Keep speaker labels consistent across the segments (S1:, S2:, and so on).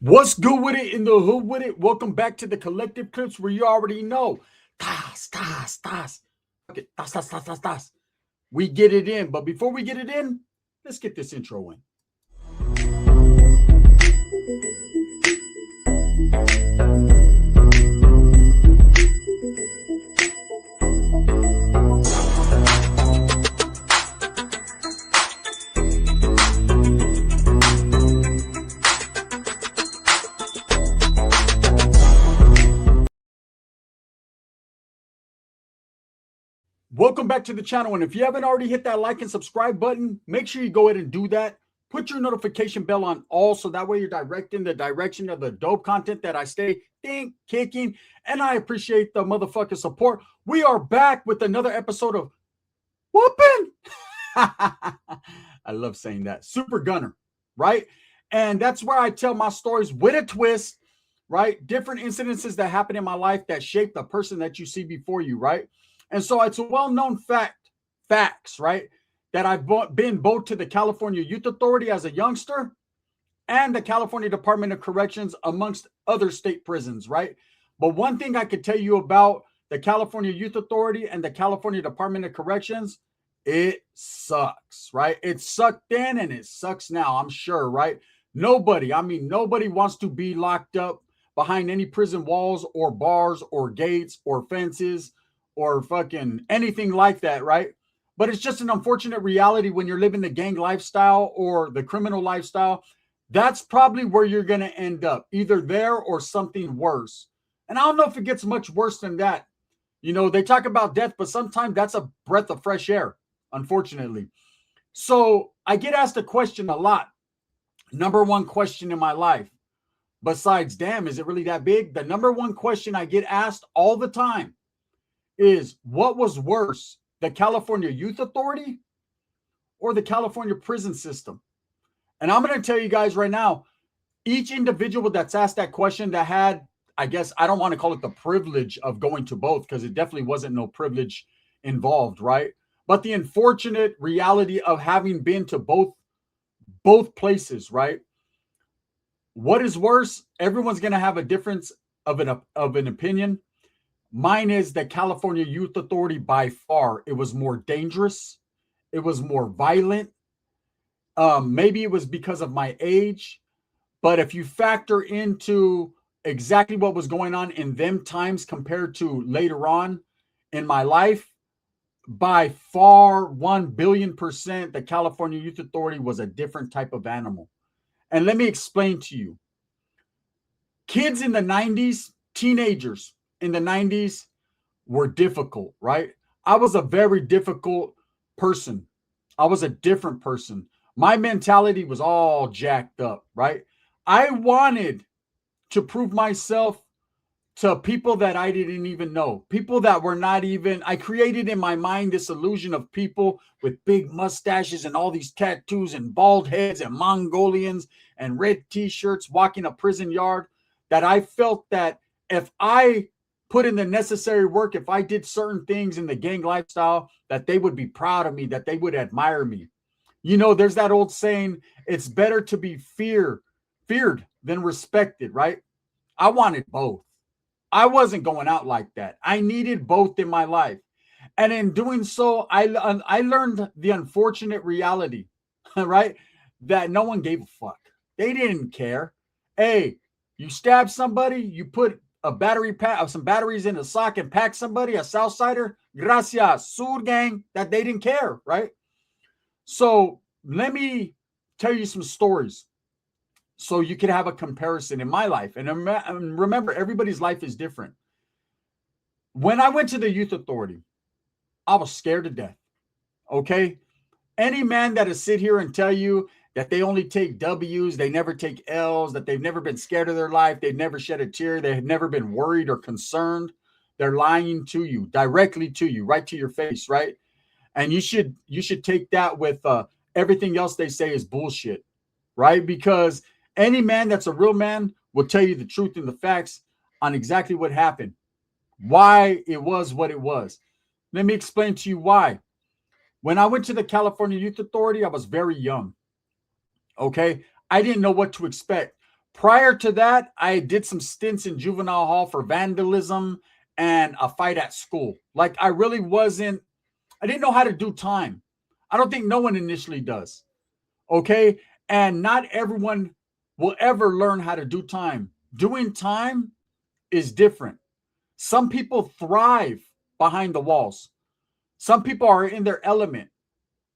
S1: What's good with it in the hood with it? Welcome back to the collective clips where you already know. Tas, tas, tas. Okay, tas, tas, tas, tas, tas. We get it in. But before we get it in, let's get this intro in. Welcome back to the channel. And if you haven't already hit that like and subscribe button, make sure you go ahead and do that. Put your notification bell on all so that way you're directing the direction of the dope content that I stay kicking. And I appreciate the motherfucking support. We are back with another episode of Whoopin'. I love saying that. Super Gunner, right? And that's where I tell my stories with a twist, right? Different incidences that happen in my life that shape the person that you see before you, right? And so it's a well-known facts, right? That I've been both to the California Youth Authority as a youngster and the California Department of Corrections, amongst other state prisons, right? But one thing I could tell you about the California Youth Authority and the California Department of Corrections, it sucks, right? It sucked then and it sucks now, I'm sure, right? Nobody wants to be locked up behind any prison walls or bars or gates or fences or fucking anything like that, right? But it's just an unfortunate reality when you're living the gang lifestyle or the criminal lifestyle. That's probably where you're going to end up, either there or something worse. And I don't know if it gets much worse than that. You know, they talk about death, but sometimes that's a breath of fresh air, unfortunately. So I get asked a question a lot. Number one question in my life, besides, damn, is it really that big? The number one question I get asked all the time is, what was worse, the California Youth Authority or the California prison system? And I'm going to tell you guys right now, each individual that's asked that question that had, I guess, I don't want to call it the privilege of going to both, because it definitely wasn't no privilege involved, right? But the unfortunate reality of having been to both places, right? What is worse? Everyone's going to have a difference of an opinion. Mine is the California Youth Authority by far. It was more dangerous. It was more violent. Maybe it was because of my age. But if you factor into exactly what was going on in them times compared to later on in my life, by far 1,000,000,000%, the California Youth Authority was a different type of animal. And let me explain to you. Kids in the 90s, teenagers in the 90s were difficult, right? I was a very difficult person. I was a different person. My mentality was all jacked up, right? I wanted to prove myself to people that I didn't even know, people that were not even, I created in my mind this illusion of people with big mustaches and all these tattoos and bald heads and Mongolians and red t-shirts walking a prison yard, that I felt that if I put in the necessary work, if I did certain things in the gang lifestyle, that they would be proud of me, that they would admire me. You know, there's that old saying, it's better to be feared than respected, right? I wanted both. I wasn't going out like that. I needed both in my life. And in doing so, I learned the unfortunate reality, right? That no one gave a fuck. They didn't care. Hey, you stab somebody, you put a battery pack of some batteries in a sock and pack somebody, a Southsider, gracias, sur gang, that they didn't care, right? So let me tell you some stories so you can have a comparison in my life. And remember, everybody's life is different. When I went to the Youth Authority, I was scared to death. Okay? Any man that is sit here and tell you that they only take W's, they never take L's, that they've never been scared of their life, they've never shed a tear, they have never been worried or concerned, they're lying to you, directly to you, right to your face, right? And you should take that with everything else they say is bullshit, right? Because any man that's a real man will tell you the truth and the facts on exactly what happened, why it was what it was. Let me explain to you why. When I went to the California Youth Authority, I was very young. Okay. I didn't know what to expect. Prior to that, I did some stints in juvenile hall for vandalism and a fight at school. Like I really wasn't, I didn't know how to do time. I don't think no one initially does. Okay. And not everyone will ever learn how to do time. Doing time is different. Some people thrive behind the walls. Some people are in their element.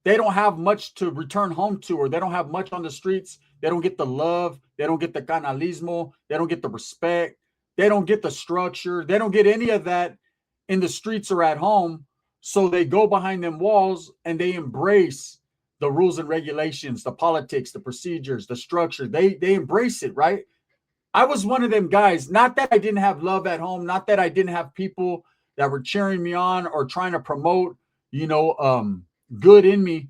S1: They don't have much to return home to, or they don't have much on the streets. They don't get the love. They don't get the canalismo. They don't get the respect. They don't get the structure. They don't get any of that in the streets or at home. So they go behind them walls and they embrace the rules and regulations, the politics, the procedures, the structure. They embrace it, right? I was one of them guys. Not that I didn't have love at home, not that I didn't have people that were cheering me on or trying to promote, good in me.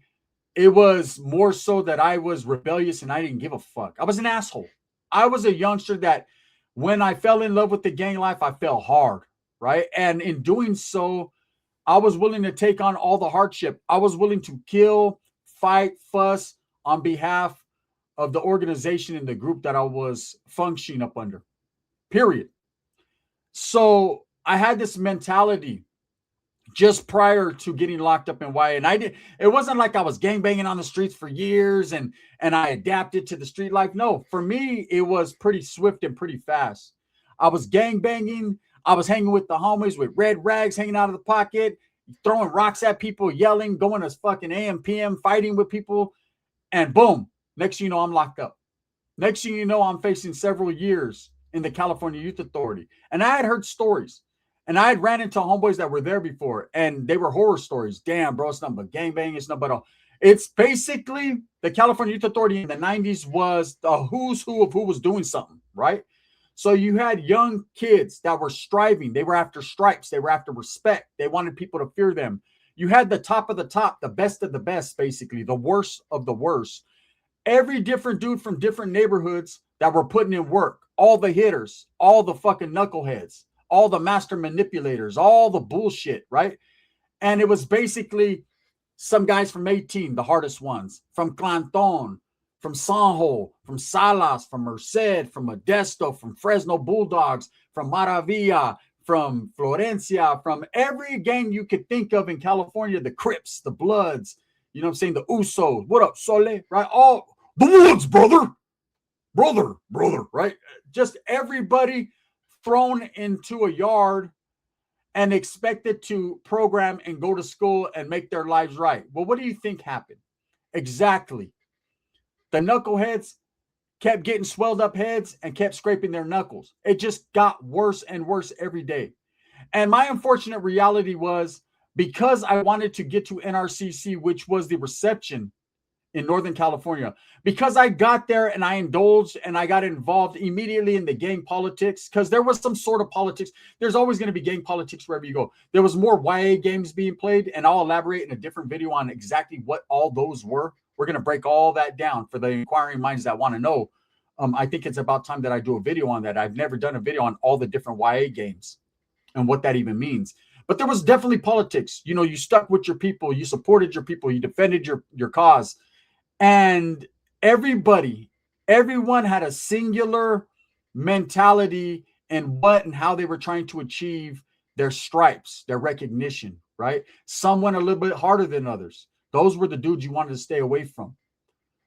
S1: It was more so that I was rebellious and I didn't give a fuck. I was an asshole. I was a youngster that when I fell in love with the gang life, I fell hard, right? And in doing so, I was willing to take on all the hardship. I was willing to kill, fight, fuss on behalf of the organization and the group that I was functioning up under, period. So I had this mentality just prior to getting locked up in YA. And it wasn't like I was gangbanging on the streets for years and I adapted to the street life. No, for me, it was pretty swift and pretty fast. I was gangbanging. I was hanging with the homies with red rags hanging out of the pocket, throwing rocks at people, yelling, going as fucking AM, PM, fighting with people. And boom, next thing you know, I'm locked up. Next thing you know, I'm facing several years in the California Youth Authority. And I had heard stories. And I had ran into homeboys that were there before, and they were horror stories. Damn, bro, it's nothing but gangbang. It's nothing but all. It's basically the California Youth Authority in the 90s was the who's who of who was doing something, right? So you had young kids that were striving. They were after stripes. They were after respect. They wanted people to fear them. You had the top of the top, the best of the best, basically, the worst of the worst. Every different dude from different neighborhoods that were putting in work, all the hitters, all the fucking knuckleheads, all the master manipulators, all the bullshit, right? And it was basically some guys from 18, the hardest ones, from Clanton, from Sanjo, from Salas, from Merced, from Modesto, from Fresno Bulldogs, from Maravilla, from Florencia, from every gang you could think of in California, the Crips, the Bloods, you know what I'm saying, the Usos, what up, Sole, right? All the Woods, brother, right? Just everybody thrown into a yard and expected to program and go to school and make their lives right. Well, what do you think happened? Exactly. The knuckleheads kept getting swelled up heads and kept scraping their knuckles. It just got worse and worse every day. And my unfortunate reality was, because I wanted to get to NRCC, which was the reception in Northern California, because I got there and I indulged and I got involved immediately in the gang politics, because there was some sort of politics. There's always going to be gang politics wherever you go. There was more YA games being played, and I'll elaborate in a different video on exactly what all those were. We're going to break all that down for the inquiring minds that want to know. I think it's about time that I do a video on that. I've never done a video on all the different YA games and what that even means. But there was definitely politics. You know, you stuck with your people, you supported your people, you defended your cause. And everyone had a singular mentality in what and how they were trying to achieve their stripes, their recognition, right? Some went a little bit harder than others. Those were the dudes you wanted to stay away from.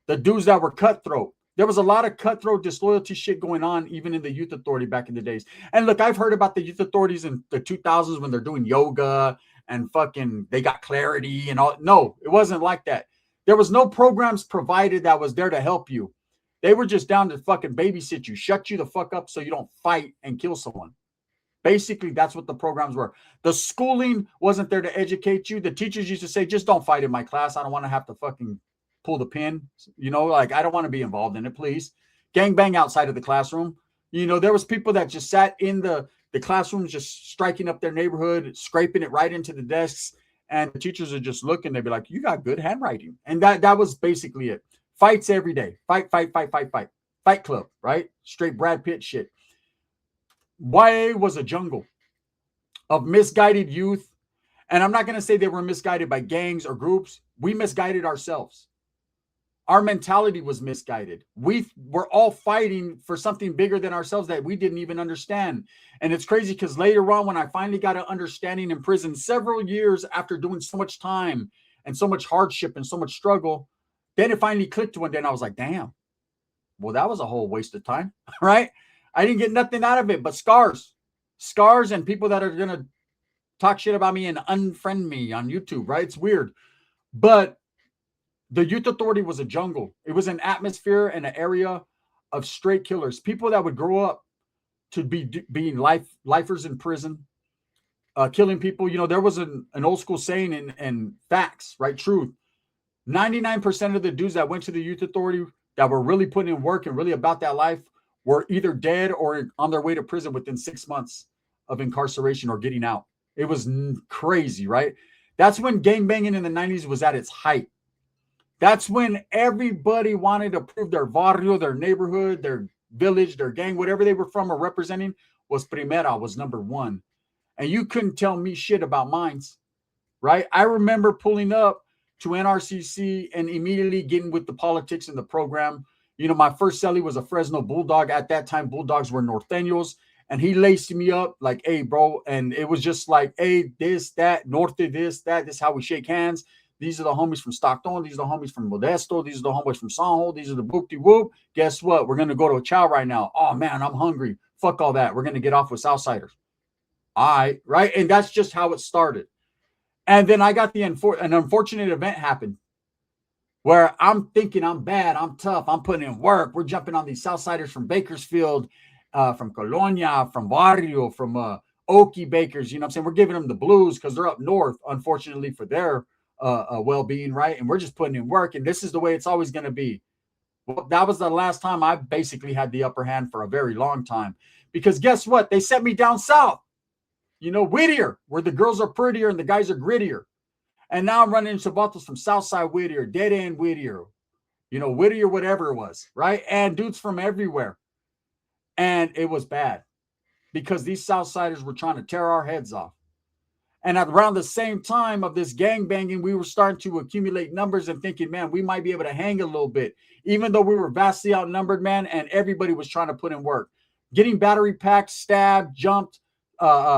S1: The dudes that were cutthroat. There was a lot of cutthroat disloyalty shit going on even in the youth authority back in the days. And look, I've heard about the youth authorities in the 2000s when they're doing yoga and fucking they got clarity and all. No, it wasn't like that. There was no programs provided that was there to help you. They were just down to fucking babysit you, shut you the fuck up so you don't fight and kill someone. Basically, that's what the programs were. The schooling wasn't there to educate you. The teachers used to say, just don't fight in my class. I don't want to have to fucking pull the pin. You know, like, I don't want to be involved in it, please. Gang outside of the classroom. You know, there was people that just sat in the classrooms, just striking up their neighborhood, scraping it right into the desks. And the teachers are just looking. They'd be like, you got good handwriting. And that was basically it. Fights every day. Fight. Fight club, right? Straight Brad Pitt shit. YA was a jungle of misguided youth. And I'm not going to say they were misguided by gangs or groups. We misguided ourselves. Our mentality was misguided. We were all fighting for something bigger than ourselves that we didn't even understand. And it's crazy because later on, when I finally got an understanding in prison, several years after doing so much time and so much hardship and so much struggle, then it finally clicked one day and I was like, damn, well, that was a whole waste of time, right? I didn't get nothing out of it but scars and people that are going to talk shit about me and unfriend me on YouTube, right? It's weird. But the youth authority was a jungle. It was an atmosphere and an area of straight killers, people that would grow up to be being lifers in prison, killing people. You know, there was an old school saying and facts, right? Truth. 99% of the dudes that went to the youth authority that were really putting in work and really about that life were either dead or on their way to prison within 6 months of incarceration or getting out. It was crazy, right? That's when gangbanging in the 90s was at its height. That's when everybody wanted to prove their barrio, their neighborhood, their village, their gang, whatever they were from or representing was primera, was number one. And you couldn't tell me shit about mines, right? I remember pulling up to NRCC and immediately getting with the politics and the program. You know, my first cellie was a Fresno Bulldog. At that time, Bulldogs were Norteños. And he laced me up like, hey, bro. And it was just like, hey, this, that, norte, this, that. This is how we shake hands. These are the homies from Stockton. These are the homies from Modesto. These are the homies from Sanjo. These are the boop-de-whoop. Guess what? We're going to go to a chow right now. Oh, man, I'm hungry. Fuck all that. We're going to get off with Southsiders. All right, right? And that's just how it started. And then I got an unfortunate event happened where I'm thinking I'm bad. I'm tough. I'm putting in work. We're jumping on these Southsiders from Bakersfield, from Colonia, from Barrio, from Okie Bakers. You know what I'm saying? We're giving them the blues because they're up north, unfortunately, for their well-being, right? And we're just putting in work, and this is the way it's always going to be. Well, that was the last time I basically had the upper hand for a very long time, because guess what? They sent me down south, you know, Whittier, where the girls are prettier and the guys are grittier. And now I'm running into vatos from Southside Whittier, Dead End Whittier, you know, Whittier, whatever it was, right? And dudes from everywhere. And it was bad because these Southsiders were trying to tear our heads off. And at around the same time of this gang banging, we were starting to accumulate numbers and thinking, man, we might be able to hang a little bit, even though we were vastly outnumbered, man, and everybody was trying to put in work. Getting battery packed, stabbed, jumped,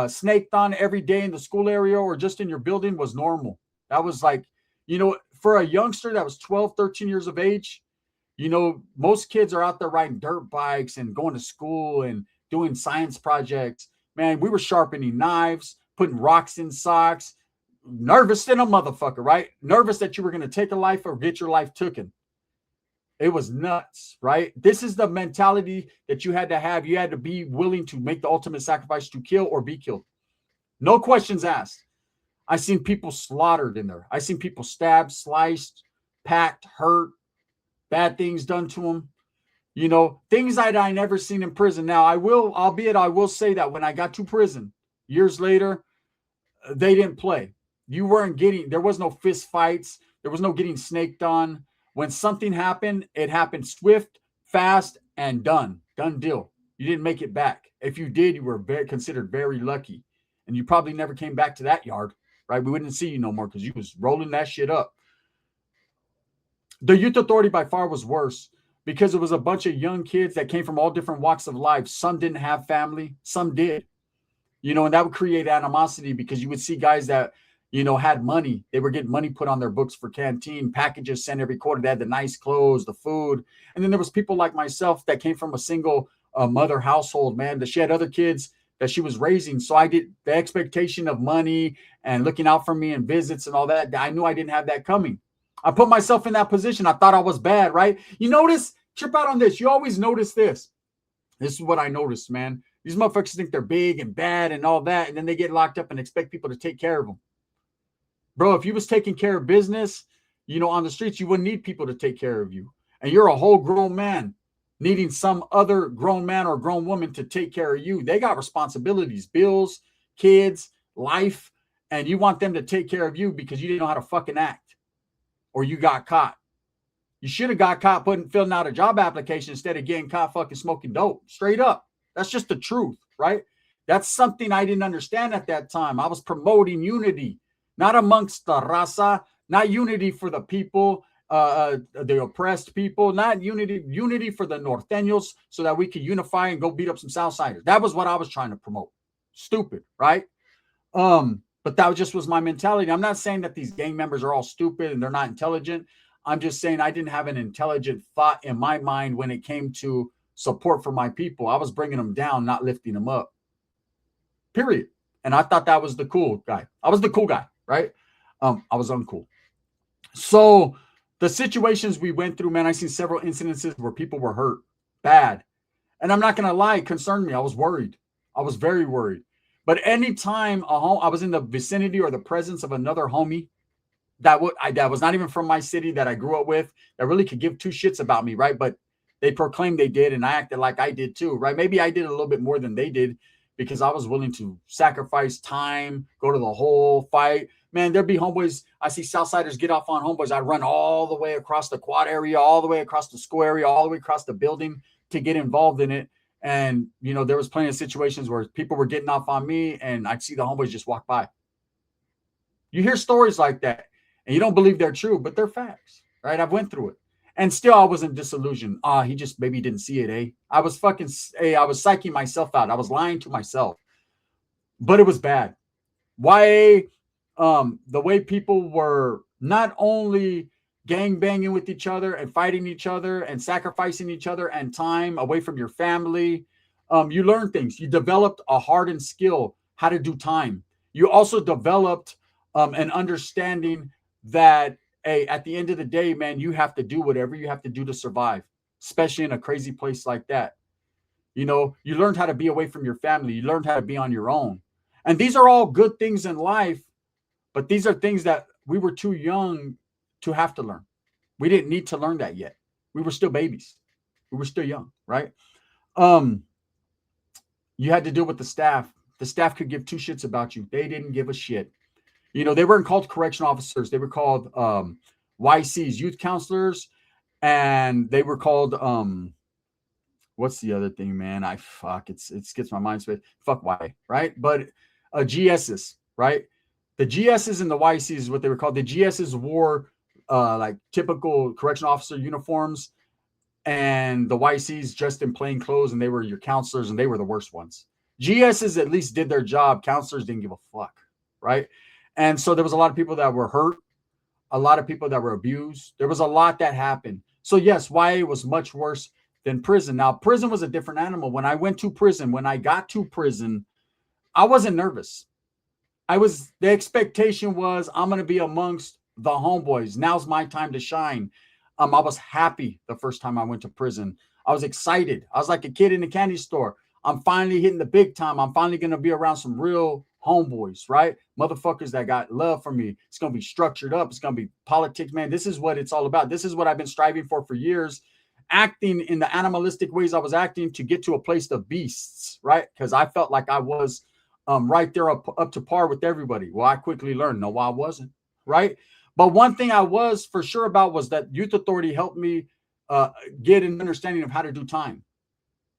S1: snaked on every day in the school area or just in your building was normal. That was like, you know, for a youngster that was 12, 13 years of age, you know, most kids are out there riding dirt bikes and going to school and doing science projects. Man, we were sharpening knives, putting rocks in socks, nervous in a motherfucker, right? Nervous that you were going to take a life or get your life taken. It was nuts, right? This is the mentality that you had to have. You had to be willing to make the ultimate sacrifice to kill or be killed. No questions asked. I seen people slaughtered in there. I seen people stabbed, sliced, packed, hurt, bad things done to them. You know, things that I never seen in prison. Now, I will say that when I got to prison years later, they didn't play. There was no fist fights. There was no getting snaked on. When something happened, it happened swift, fast, and done. Done deal. You didn't make it back. If you did, you were considered very lucky. And you probably never came back to that yard, right? We wouldn't see you no more because you was rolling that shit up. The youth authority by far was worse because it was a bunch of young kids that came from all different walks of life. Some didn't have family. Some did. You know, and that would create animosity because you would see guys that, you know, had money. They were getting money put on their books for canteen, packages sent every quarter. They had the nice clothes, the food. And then there was people like myself that came from a single mother household, man, that she had other kids that she was raising. So I did the expectation of money and looking out for me and visits and all that. I knew I didn't have that coming. I put myself in that position. I thought I was bad, right? You notice, trip out on this. You always notice this. This is what I noticed, man. These motherfuckers think they're big and bad and all that, and then they get locked up and expect people to take care of them. Bro, if you was taking care of business, you know, on the streets, you wouldn't need people to take care of you. And you're a whole grown man needing some other grown man or grown woman to take care of you. They got responsibilities, bills, kids, life, and you want them to take care of you because you didn't know how to fucking act or you got caught. You should have got caught filling out a job application instead of getting caught fucking smoking dope. Straight up. That's just the truth, right? That's something I didn't understand at that time. I was promoting unity, not amongst the raza, not unity for the people the oppressed people, not unity for the Norteños, so that we could unify and go beat up some Southsiders. That was what I was trying to promote. Stupid, right? But that just was my mentality. I'm not saying that these gang members are all stupid and they're not intelligent. I'm just saying I didn't have an intelligent thought in my mind when it came to support for my people. I was bringing them down, not lifting them up. Period. And I thought that was the cool guy. I was the cool guy, right? I was uncool. So the situations we went through, man, I seen several incidences where people were hurt bad. And I'm not going to lie, it concerned me. I was worried. I was very worried. But anytime I was in the vicinity or the presence of another homie that was not even from my city, that I grew up with, that really could give two shits about me, right? But they proclaimed they did, and I acted like I did too, right? Maybe I did a little bit more than they did because I was willing to sacrifice time, go to the whole fight. Man, there'd be homeboys. I see Southsiders get off on homeboys. I'd run all the way across the quad area, all the way across the school area, all the way across the building to get involved in it. And, you know, there was plenty of situations where people were getting off on me and I'd see the homeboys just walk by. You hear stories like that and you don't believe they're true, but they're facts, right? I've went through it. And still I wasn't disillusioned. He just maybe didn't see it, eh? I was psyching myself out. I was lying to myself. But it was bad. Why the way people were not only gang banging with each other and fighting each other and sacrificing each other and time away from your family. You learn things. You developed a hardened skill, how to do time. You also developed an understanding that, hey, at the end of the day, man, you have to do whatever you have to do to survive, especially in a crazy place like that. You know, you learned how to be away from your family. You learned how to be on your own. And these are all good things in life, but these are things that we were too young to have to learn. We didn't need to learn that yet. We were still babies. We were still young, right? You had to deal with the staff. The staff could give two shits about you. They didn't give a shit. You know, they weren't called correction officers. They were called YCs, youth counselors, and they were called what's the other thing, man? It skips my mind space. Fuck why, right? But GSs, right? The GSs and the YCs is what they were called. The GSs wore like typical correction officer uniforms, and the YCs dressed in plain clothes, and they were your counselors, and they were the worst ones. GSs at least did their job. Counselors didn't give a fuck, right? And so there was a lot of people that were hurt, a lot of people that were abused. There was a lot that happened. So yes, YA was much worse than prison. Now, prison was a different animal. When I went to prison, when I got to prison, I wasn't nervous. The expectation was I'm going to be amongst the homeboys. Now's my time to shine. I was happy the first time I went to prison. I was excited. I was like a kid in a candy store. I'm finally hitting the big time. I'm finally going to be around some real homeboys, right? Motherfuckers that got love for me. It's going to be structured up. It's going to be politics, man. This is what it's all about. This is what I've been striving for years. Acting in the animalistic ways I was acting to get to a place of beasts, right? Because I felt like I was right there up to par with everybody. Well, I quickly learned, no, I wasn't, right? But one thing I was for sure about was that youth authority helped me get an understanding of how to do time,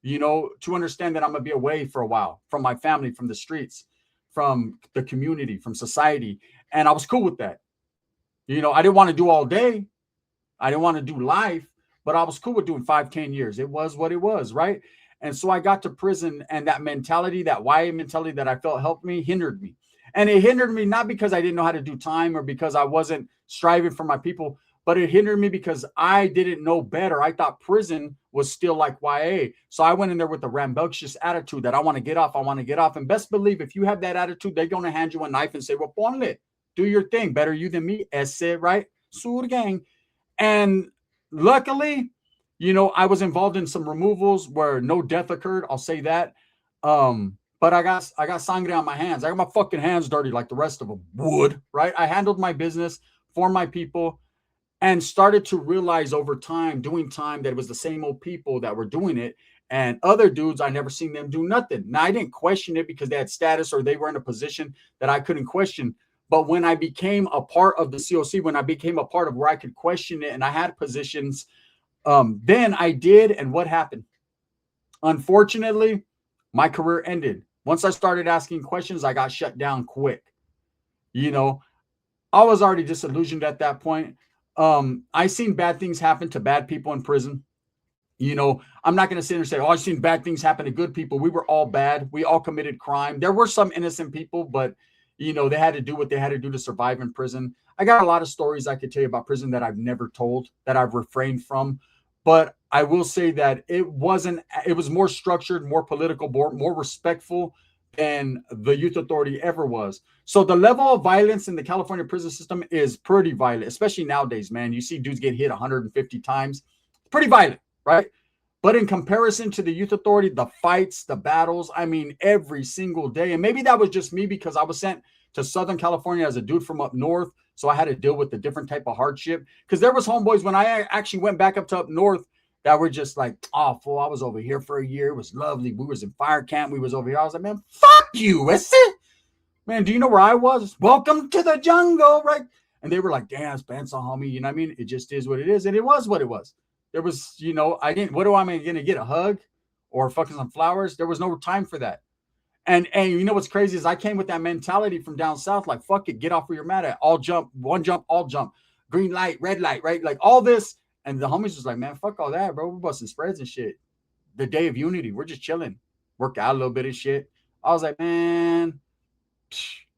S1: you know, to understand that I'm going to be away for a while from my family, from the streets, from the community, from society. And I was cool with that. You know, I didn't want to do all day. I didn't want to do life, but I was cool with doing 5-10 years. It was what it was, right? And so I got to prison, and that mentality, that YA mentality that I felt helped me, hindered me. And it hindered me not because I didn't know how to do time or because I wasn't striving for my people, but it hindered me because I didn't know better. I thought prison was still like YA. So I went in there with a rambunctious attitude that I want to get off. I want to get off. And best believe if you have that attitude, they're going to hand you a knife and say, well, ponle, do your thing. Better you than me. Ese, right? Sur gang. And luckily, you know, I was involved in some removals where no death occurred. I'll say that. But I got sangre on my hands. I got my fucking hands dirty like the rest of them would, right? I handled my business for my people and started to realize over time, doing time, that it was the same old people that were doing it. And other dudes, I never seen them do nothing. Now, I didn't question it because they had status or they were in a position that I couldn't question. But when I became a part of the COC, when I became a part of where I could question it and I had positions, then I did. And what happened? Unfortunately, my career ended. Once I started asking questions, I got shut down quick. You know, I was already disillusioned at that point. I seen bad things happen to bad people in prison. You know, I'm not going to sit here and say, oh, I've seen bad things happen to good people. We were all bad. We all committed crime. There were some innocent people, but, you know, they had to do what they had to do to survive in prison. I got a lot of stories I could tell you about prison that I've never told, that I've refrained from. But I will say that it was more structured, more political, more respectful than the youth authority ever was. So the level of violence in the California prison system is pretty violent, especially nowadays, man. You see dudes get hit 150 times. Pretty violent, right? But in comparison to the youth authority, the fights, the battles, I mean, every single day. And maybe that was just me because I was sent to Southern California as a dude from up north. So I had to deal with a different type of hardship. Because there was homeboys when I actually went back up to up north that were just like, oh, fool, I was over here for a year. It was lovely. We was in fire camp. We was over here. I was like, man, fuck you. That's it. Man, do you know where I was? Welcome to the jungle, right? And they were like, damn, Spencer, homie. You know what I mean? It just is what it is. And it was what it was. There was, you know, what am I going to get, a hug or fucking some flowers? There was no time for that. And you know what's crazy is I came with that mentality from down south, like, fuck it, get off where you're mad at. All jump, one jump, all jump. Green light, red light, right? Like all this. And the homies was like, man, fuck all that, bro. We're busting spreads and shit. The day of unity, we're just chilling. Work out a little bit of shit. I was like, man,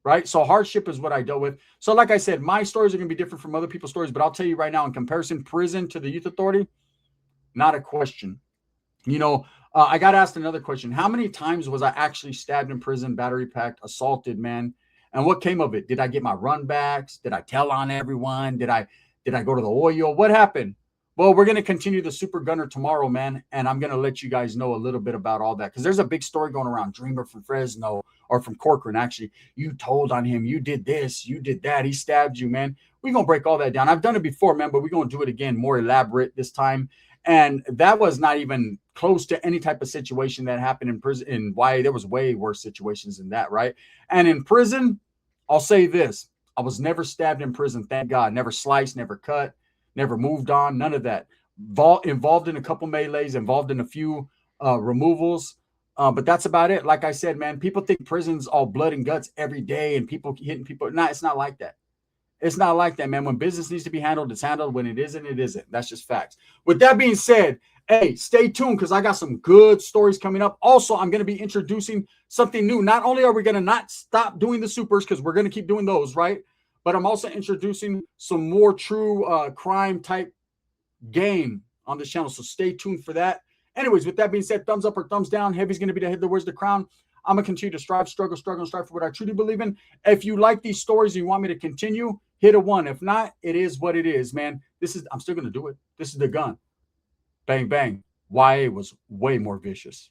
S1: right? So hardship is what I dealt with. So like I said, my stories are going to be different from other people's stories, but I'll tell you right now, in comparison, prison to the youth authority, not a question. You know, I got asked another question. How many times was I actually stabbed in prison, battery packed, assaulted, man? And what came of it? Did I get my run backs? Did I tell on everyone? Did I go to the oil? What happened? Well, we're going to continue the Super Gunner tomorrow, man. And I'm going to let you guys know a little bit about all that. Because there's a big story going around. Dreamer from Fresno, or from Corcoran, actually. You told on him. You did this. You did that. He stabbed you, man. We're going to break all that down. I've done it before, man. But we're going to do it again, more elaborate this time. And that was not even close to any type of situation that happened in prison. In YA, there was way worse situations than that, right? And in prison, I'll say this. I was never stabbed in prison, thank God. Never sliced, never cut, never moved on, none of that. Involved in a couple melees, involved in a few removals. But that's about it. Like I said, man, people think prison's all blood and guts every day and people hitting people. Nah, it's not like that. It's not like that, man. When business needs to be handled, it's handled. When it isn't, it isn't. That's just facts. With that being said, hey, stay tuned because I got some good stories coming up. Also, I'm going to be introducing something new. Not only are we going to not stop doing the supers because we're going to keep doing those, right? But I'm also introducing some more true crime type game on this channel. So stay tuned for that. Anyways, with that being said, thumbs up or thumbs down. Heavy's going to be the head that wears the crown. I'm going to continue to strive, struggle, and strive for what I truly believe in. If you like these stories and you want me to continue, hit a 1. If not, it is what it is, man. I'm still going to do it. This is the gun. Bang, bang. YA was way more vicious.